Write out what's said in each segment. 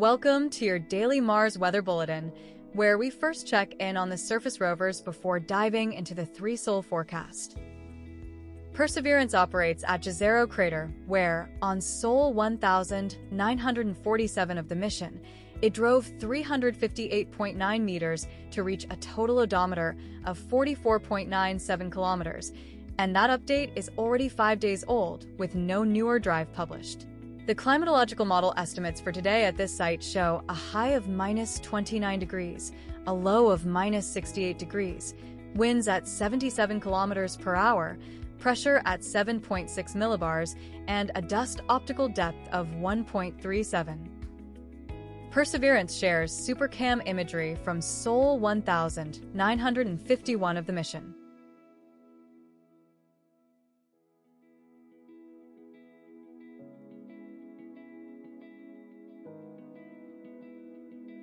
Welcome to your daily Mars weather bulletin, where we first check in on the surface rovers before diving into the three-sol forecast. Perseverance operates at Jezero crater, where, on Sol 1947 of the mission, it drove 358.9 meters to reach a total odometer of 44.97 kilometers, and that update is already 5 days old, with no newer drive published. The climatological model estimates for today at this site show a high of -29 degrees, a low of -68 degrees, winds at 77 kilometers per hour, pressure at 7.6 millibars, and a dust optical depth of 1.37. Perseverance shares SuperCam imagery from Sol 1951 of the mission.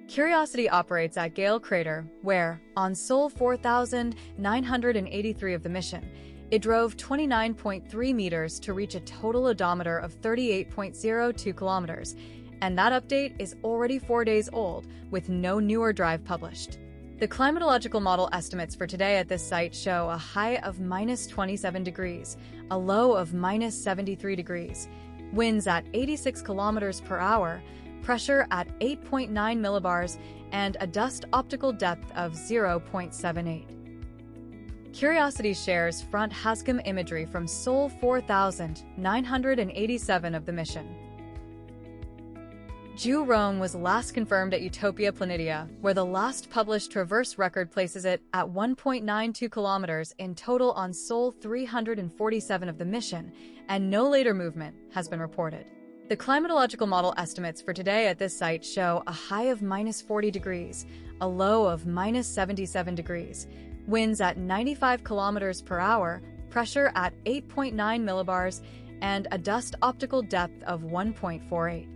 Curiosity operates at Gale crater, where, on Sol 4983 of the mission, it drove 29.3 meters to reach a total odometer of 38.02 kilometers, and that update is already 4 days old, with no newer drive published. The climatological model estimates for today at this site show a high of -27 degrees, a low of -73 degrees, winds at 86 kilometers per hour, pressure at 8.9 millibars, and a dust optical depth of 0.78. Curiosity shares front HAZCAM imagery from Sol 4987 of the mission. Ju-Rong was last confirmed at Utopia Planitia, where the last published traverse record places it at 1.92 kilometers in total on Sol 347 of the mission, and no later movement has been reported. The climatological model estimates for today at this site show a high of -40 degrees, a low of -77 degrees, winds at 95 kilometers per hour, pressure at 8.9 millibars, and a dust optical depth of 1.48.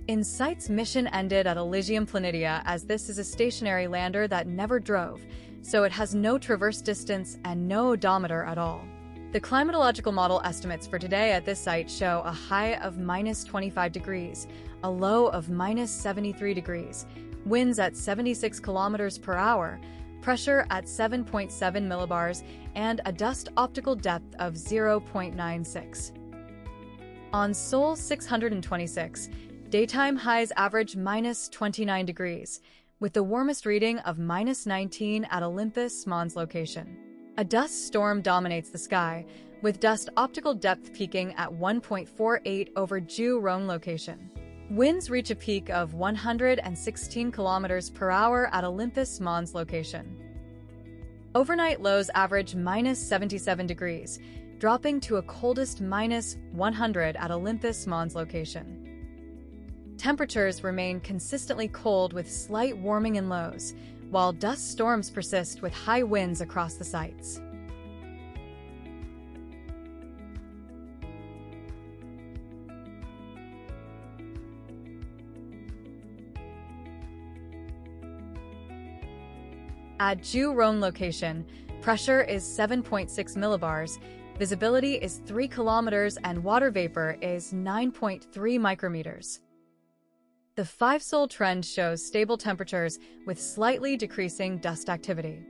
InSight's mission ended at Elysium Planitia, as this is a stationary lander that never drove, so it has no traverse distance and no odometer at all. The climatological model estimates for today at this site show a high of -25 degrees, a low of -73 degrees, winds at 76 kilometers per hour, pressure at 7.7 millibars, and a dust optical depth of 0.96. On Sol 626, daytime highs average -29 degrees, with the warmest reading of -19 at Olympus Mons location. A dust storm dominates the sky, with dust optical depth peaking at 1.48 over Ju-Rong location. Winds reach a peak of 116 kilometers per hour at Olympus Mons location. Overnight lows average -77 degrees, dropping to a coldest -100 at Olympus Mons location. Temperatures remain consistently cold with slight warming in lows, while dust storms persist with high winds across the sites. At Ju-Rong location, pressure is 7.6 millibars, visibility is 3 kilometers, and water vapor is 9.3 micrometers. The 5-sol trend shows stable temperatures with slightly decreasing dust activity.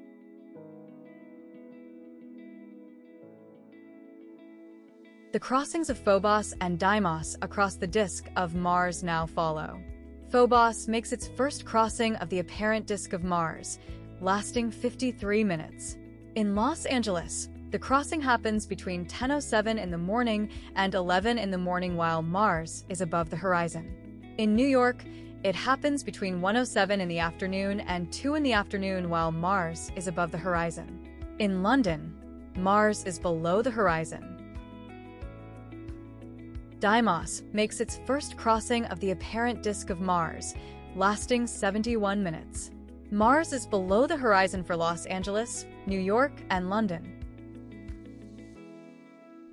The crossings of Phobos and Deimos across the disk of Mars now follow. Phobos makes its first crossing of the apparent disk of Mars, lasting 53 minutes. In Los Angeles, the crossing happens between 10:07 in the morning and 11 in the morning while Mars is above the horizon. In New York, it happens between 1:07 in the afternoon and 2 in the afternoon while Mars is above the horizon. In London, Mars is below the horizon. Deimos makes its first crossing of the apparent disk of Mars, lasting 71 minutes. Mars is below the horizon for Los Angeles, New York, and London.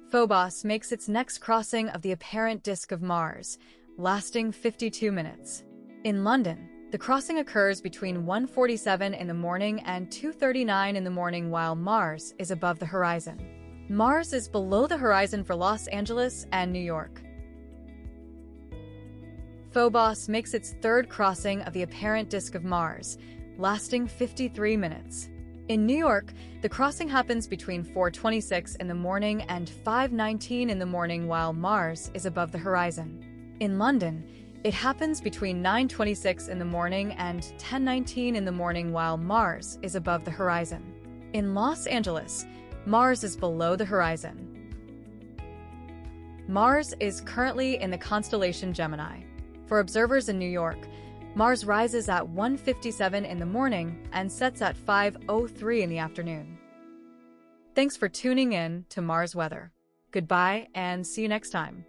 Phobos makes its next crossing of the apparent disk of Mars, lasting 52 minutes. In London, the crossing occurs between 1:47 in the morning and 2:39 in the morning while Mars is above the horizon. Mars is below the horizon for Los Angeles and New York. Phobos makes its third crossing of the apparent disk of Mars, lasting 53 minutes. In New York, the crossing happens between 4:26 in the morning and 5:19 in the morning while Mars is above the horizon. In London, it happens between 9:26 in the morning and 10:19 in the morning while Mars is above the horizon. In Los Angeles, Mars is below the horizon. Mars is currently in the constellation Gemini. For observers in New York, Mars rises at 1:57 in the morning and sets at 5:03 in the afternoon. Thanks for tuning in to Mars Weather. Goodbye and see you next time.